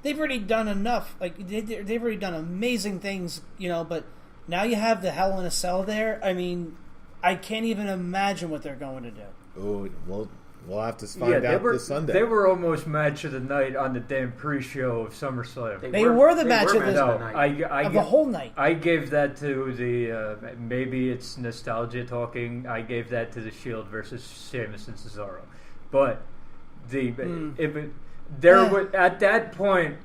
they've already done enough. Like they've already done amazing things, but now you have the Hell in a Cell there. I mean, I can't even imagine what they're going to do. Oh, well, we'll have to find out this Sunday. They were almost match of the night on the damn pre-show of SummerSlam. They were the match of the night. Of the whole night. I gave that to the, maybe it's nostalgia talking, I gave that to the Shield versus Sheamus and Cesaro. But at that point,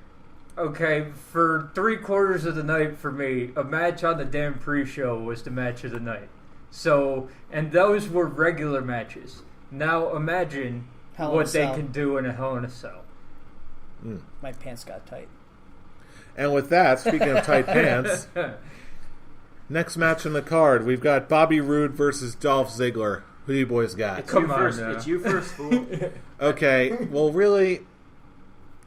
okay, for 3/4 of the night for me, a match on the damn pre-show was the match of the night. So, and those were regular matches. Now imagine what they can do in a Hell in a Cell. My pants got tight. And with that, speaking of tight pants, next match on the card, we've got Bobby Roode versus Dolph Ziggler. Who do you boys got? It's you first, fool. Okay, well, really,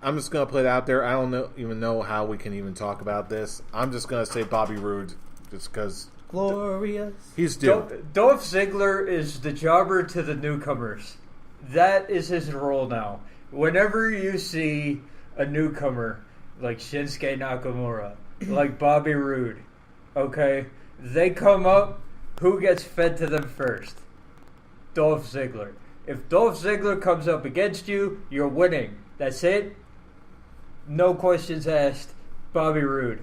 I'm just going to put it out there. I don't even know how we can even talk about this. I'm just going to say Bobby Roode just because... Glorious. He's due. Dolph Ziggler is the jobber to the newcomers. That is his role now. Whenever you see a newcomer like Shinsuke Nakamura, like Bobby Roode, okay, they come up, who gets fed to them first? Dolph Ziggler. If Dolph Ziggler comes up against you, you're winning. That's it. No questions asked. Bobby Roode.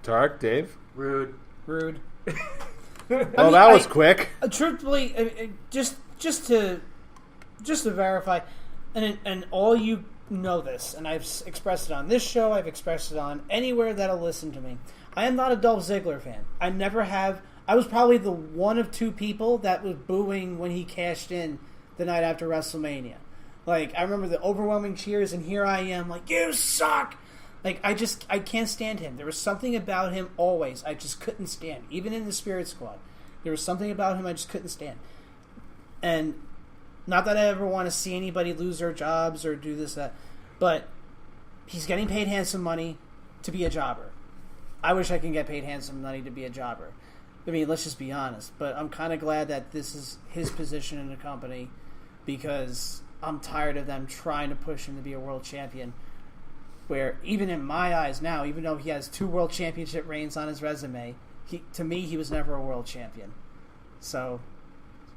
Tark, Dave? Rude. Well, that was quick. Truthfully, just to verify, and all you know this, and I've expressed it on this show, I've expressed it on anywhere that'll listen to me. I am not a Dolph Ziggler fan. I never have. I was probably the one of two people that was booing when he cashed in the night after WrestleMania. Like, I remember the overwhelming cheers, and here I am, like, you suck! Like, I can't stand him. There was something about him always I just couldn't stand. Even in the Spirit Squad. There was something about him I just couldn't stand. And not that I ever want to see anybody lose their jobs or do this, that. But he's getting paid handsome money to be a jobber. I wish I could get paid handsome money to be a jobber. I mean, let's just be honest. But I'm kind of glad that this is his position in the company because I'm tired of them trying to push him to be a world champion. Where even in my eyes now, even though he has 2 world championship reigns on his resume, to me he was never a world champion. So,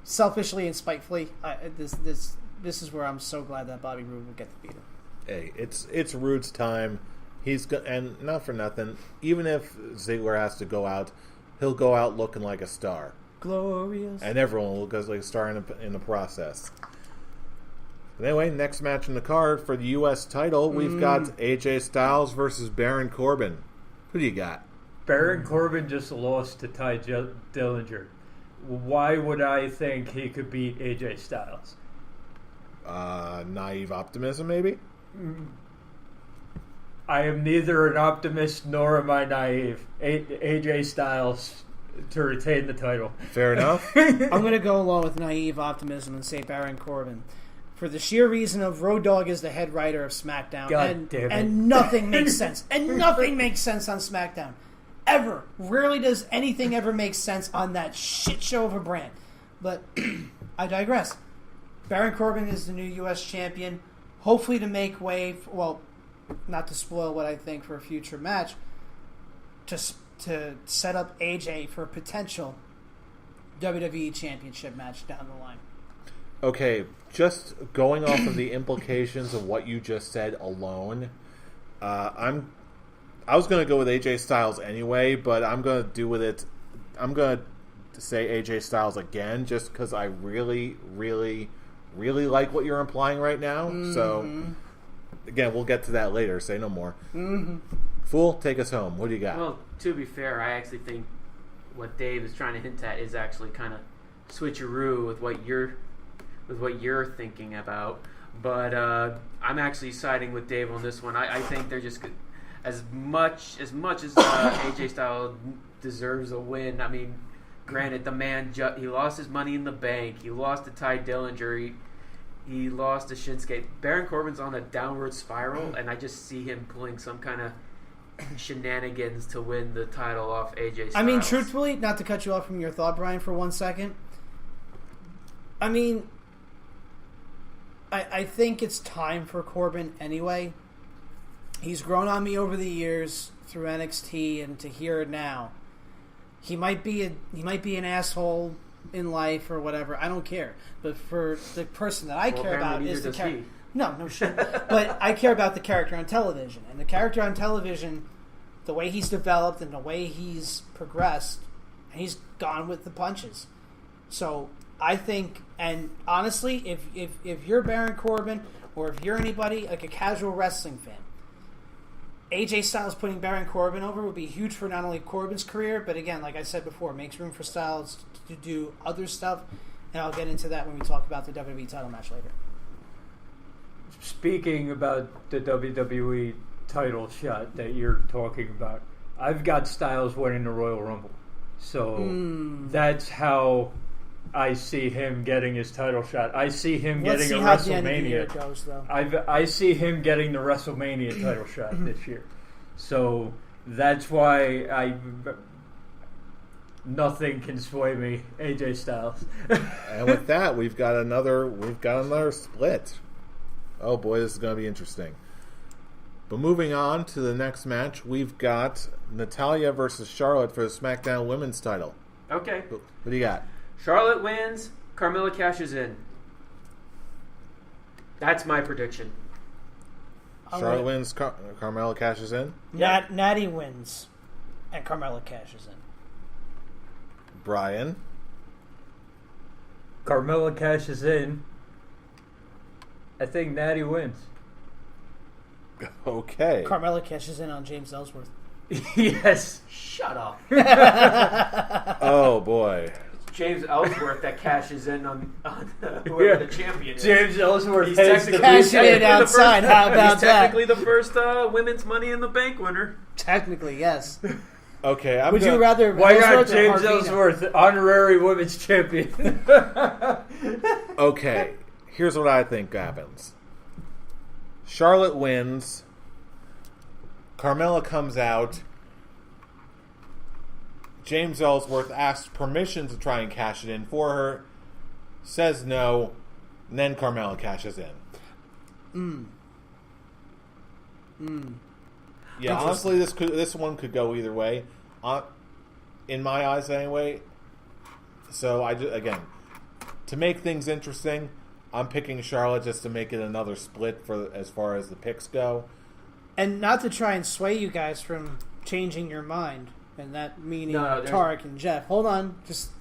selfishly and spitefully, this is where I'm so glad that Bobby Roode would get the beat him. Hey, it's Roode's time. And not for nothing. Even if Ziggler has to go out, he'll go out looking like a star. Glorious. And everyone will look like a star in the process. But anyway, next match in the card for the U.S. title, we've got AJ Styles versus Baron Corbin. Who do you got? Baron Corbin just lost to Ty Dillinger. Why would I think he could beat AJ Styles? Naive optimism, maybe? I am neither an optimist nor am I naive. AJ Styles to retain the title. Fair enough. I'm going to go along with naive optimism and say Baron Corbin. For the sheer reason of Road Dogg is the head writer of SmackDown. God damn it. And nothing makes sense. And nothing makes sense on SmackDown. Ever. Rarely does anything ever make sense on that shit show of a brand. But I digress. Baron Corbin is the new U.S. champion. Hopefully to make way, not to spoil what I think for a future match, to set up AJ for a potential WWE championship match down the line. Okay, just going off of the implications of what you just said alone, I was going to go with AJ Styles anyway, but I'm going to do with it. I'm going to say AJ Styles again, just because I really, really, really like what you're implying right now. Mm-hmm. So, again, we'll get to that later. Say no more. Mm-hmm. Fool, take us home. What do you got? Well, to be fair, I actually think what Dave is trying to hint at is actually kind of switcheroo with what you're thinking about. But I'm actually siding with Dave on this one. I think they're just as much as AJ Styles deserves a win. I mean, granted, the man he lost his money in the bank. He lost to Ty Dillinger. He lost to Shinsuke. Baron Corbin's on a downward spiral, and I just see him pulling some kind of shenanigans to win the title off AJ Styles. I mean, truthfully, not to cut you off from your thought, Brian, for 1 second. I mean, I think it's time for Corbin anyway. He's grown on me over the years through NXT, and to hear it now, he might be an asshole in life or whatever. I don't care. But for the person that I care about is the character. No shit. But I care about the character on television, and the character on television, the way he's developed and the way he's progressed, he's gone with the punches. So I think, and honestly, if you're Baron Corbin or if you're anybody like a casual wrestling fan, AJ Styles putting Baron Corbin over would be huge for not only Corbin's career, but again, like I said before, makes room for Styles to do other stuff, and I'll get into that when we talk about the WWE title match later. Speaking about the WWE title shot that you're talking about, I've got Styles winning the Royal Rumble. So that's how I see him getting his title shot. I see him getting a WrestleMania. I see him getting the WrestleMania title shot this year. So that's why nothing can sway me. AJ Styles. And with that, we've got another split. Oh boy, this is going to be interesting. But moving on to the next match, we've got Natalya versus Charlotte for the SmackDown Women's title. Okay. What do you got? Charlotte wins. Carmella cashes in. That's my prediction. Charlotte wins. Carmella cashes in. Natty wins, and Carmella cashes in. Brian. Carmella cashes in. I think Natty wins. Okay. Carmella cashes in on James Ellsworth. Yes. Shut up. Oh boy. James Ellsworth that cashes in on whoever the champion is. James Ellsworth He's heads technically, cashing it outside. How about he's that? technically the first women's Money in the Bank winner. Technically, yes. Okay. Would you rather? Why not Ellsworth or James Harvina? Ellsworth, honorary women's champion? Okay. Here's what I think happens. Charlotte wins. Carmella comes out. James Ellsworth asks permission to try and cash it in for her. Says no. And then Carmella cashes in. Yeah, honestly, this one could go either way. In my eyes, anyway. So again, to make things interesting, I'm picking Charlotte just to make it another split for as far as the picks go. And not to try and sway you guys from changing your mind, and that meaning Tarek and Jeff. Hold on, just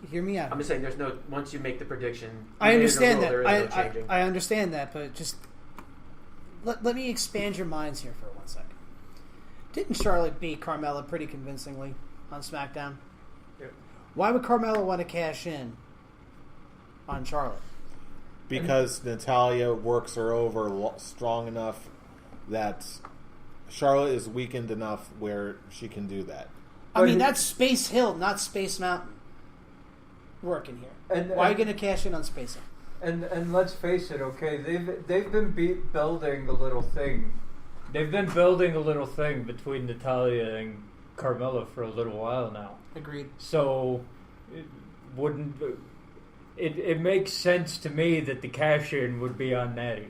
hear me out. I'm just saying, there's no once you make the prediction. I understand that. There is no changing. I understand that, but just let me expand your minds here for 1 second. Didn't Charlotte beat Carmella pretty convincingly on SmackDown? Yep. Why would Carmella want to cash in on Charlotte? Because Natalya works her over strong enough that Charlotte is weakened enough where she can do that. I mean, that's Space Hill, not Space Mountain working here. Why are you going to cash in on Space Hill? And let's face it, okay, they've been building a little thing. They've been building a little thing between Natalya and Carmella for a little while now. Agreed. So it makes sense to me that the cash in would be on Natty.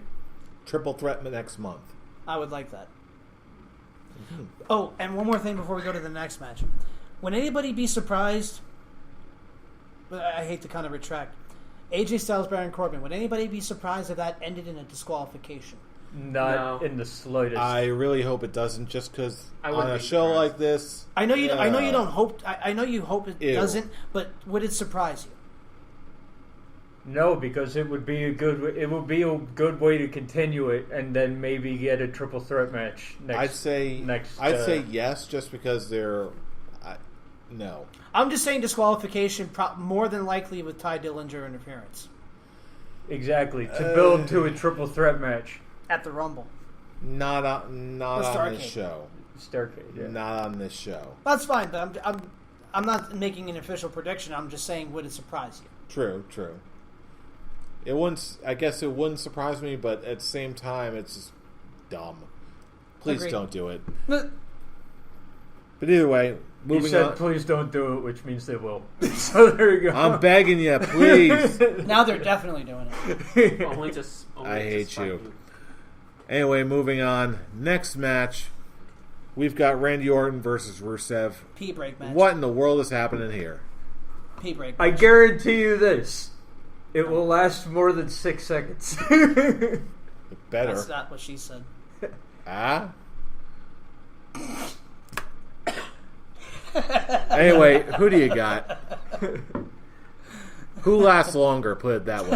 Triple threat next month. I would like that. Oh, and one more thing before we go to the next match. Would anybody be surprised? I hate to kind of retract. AJ Styles, Baron Corbin. Would anybody be surprised if that ended in a disqualification? Not in the slightest. I really hope it doesn't, just because on a show surprised. Like this. I know you. I know you don't hope. I know you hope it Ew. doesn't. But would it surprise you? No, because it would be a good way to continue it, and then maybe get a triple threat match next. I'd say yes, just because they're. No. I'm just saying disqualification more than likely with Ty Dillinger interference Exactly, to build to a triple threat match at the Rumble. Not on this show. Starcade, yeah. Not on this show. That's fine, but I'm not making an official prediction. I'm just saying, would it surprise you? True. It wouldn't. I guess it wouldn't surprise me, but at the same time, it's just dumb. Please Agreed. don't do it. But But either way, He moving said, on. please don't do it, which means they will. So there you go. I'm begging you, please. Now they're definitely doing it. Only I hate spite you. Anyway, moving on. Next match, we've got Randy Orton versus Rusev. Pee break match. What in the world is happening here? Pee break I match. guarantee you this. It will last more than 6 seconds. Better. That's not what she said. Ah? Anyway, who do you got? Who lasts longer, put it that way.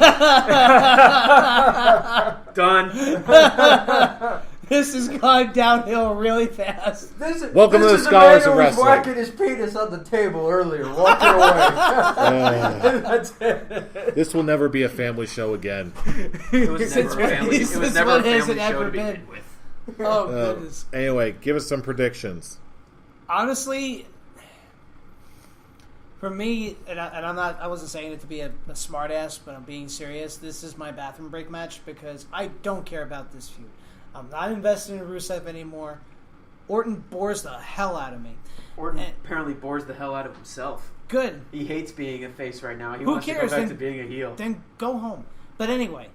Done. This has gone downhill really fast. Welcome to the Scholars of Wrestling. whacking his penis on the table earlier, walking away. That's it. This will never be a family show again. It was Since never a family. this It was is never a what has family it show ever to begin been. with. Oh, goodness. Anyway, give us some predictions. Honestly, for me, I wasn't saying it to be a smart ass, but I'm being serious. This is my bathroom break match because I don't care about this feud. I'm not invested in Rusev anymore. Orton bores the hell out of me. Orton apparently bores the hell out of himself. Good. He hates being a face right now. He Who wants cares? to go back Then- to being a heel. Then go home. But anyway,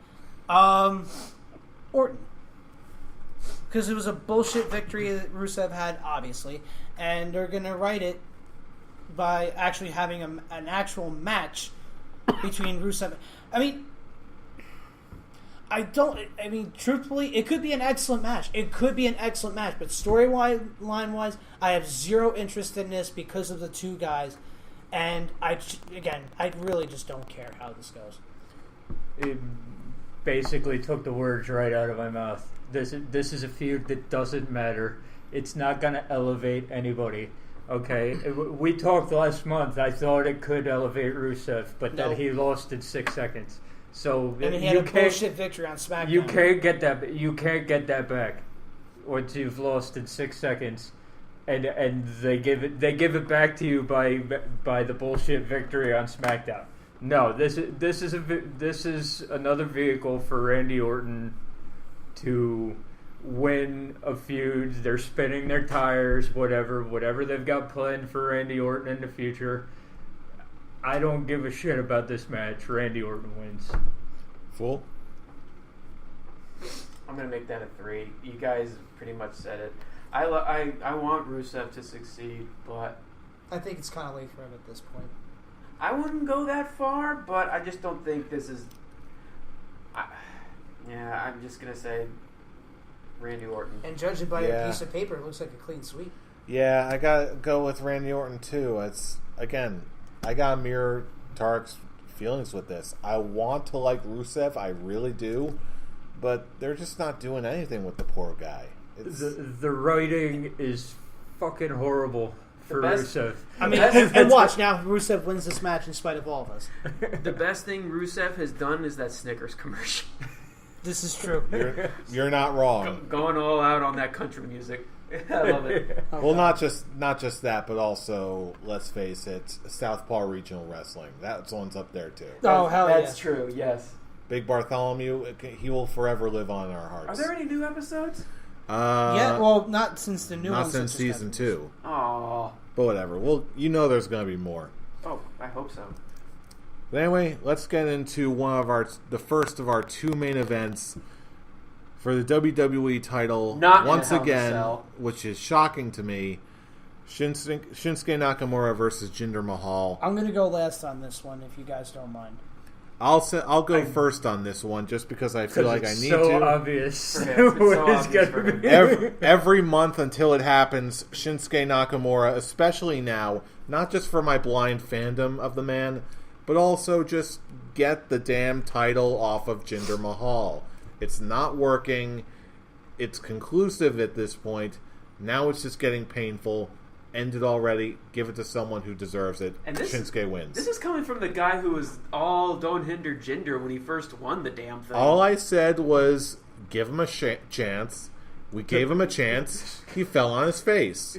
Orton. Because it was a bullshit victory that Rusev had, obviously. And they're going to write it by actually having an actual match between Rusev. Truthfully, it could be an excellent match. But storyline-wise, I have zero interest in this because of the two guys. And I really just don't care how this goes. It basically took the words right out of my mouth. This is a feud that doesn't matter. It's not going to elevate anybody. Okay, we talked last month. I thought it could elevate Rusev, but then he lost in 6 seconds. So And he had a bullshit victory on SmackDown. You can't get that. You can't get that back once you've lost in 6 seconds, and they give it back to you by the bullshit victory on SmackDown. No, this is another vehicle for Randy Orton to win a feud. They're spinning their tires, whatever they've got planned for Randy Orton in the future. I don't give a shit about this match. Randy Orton wins. Fool? I'm going to make that a 3. You guys pretty much said it. I want Rusev to succeed, but I think it's kind of late for him at this point. I wouldn't go that far, but I just don't think this is... I'm just going to say Randy Orton. And judging by a piece of paper, it looks like a clean sweep. Yeah, I gotta go with Randy Orton too. I gotta mirror Tarek's feelings with this. I want to like Rusev, I really do, but they're just not doing anything with the poor guy. The writing is fucking horrible for Rusev. And watch, now Rusev wins this match in spite of all of us. The best thing Rusev has done is that Snickers commercial. This is true. You're not wrong. Going all out on that country music. I love it. Well, not just that, but also, let's face it, Southpaw Regional Wrestling. That one's up there too. Oh, hell yeah. That's true, yes. Big Bartholomew, he will forever live on in our hearts. Are there any new episodes? Not since the new one. Not since season 2. Aww. But whatever. Well, there's going to be more. Oh, I hope so. But anyway, let's get into the first of our 2 main events for the WWE title. Not once in a Hell in a again, Cell. which is shocking to me. Shinsuke Nakamura versus Jinder Mahal. I'm going to go last on this one, if you guys don't mind. I'll go first on this one just because I feel like I need so to. Obvious. For him. It's so What is obvious gonna for him. be. Every month until it happens, Shinsuke Nakamura, especially now, not just for my blind fandom of the man, but also just get the damn title off of Jinder Mahal. It's not working. It's conclusive at this point. Now it's just getting painful. End it already. Give it to someone who deserves it. And Shinsuke wins. This is coming from the guy who was all don't hinder Jinder when he first won the damn thing. All I said was give him a chance. We gave him a chance. He fell on his face.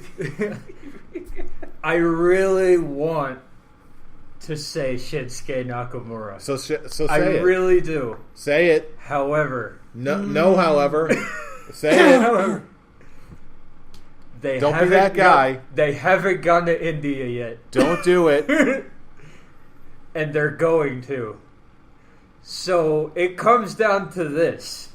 I really want to say Shinsuke Nakamura. So say I it. really do. Say it. However, No, however. Say it. They Don't be haven't that guy. They haven't gone to India yet. Don't do it. And they're going to. So it comes down to this.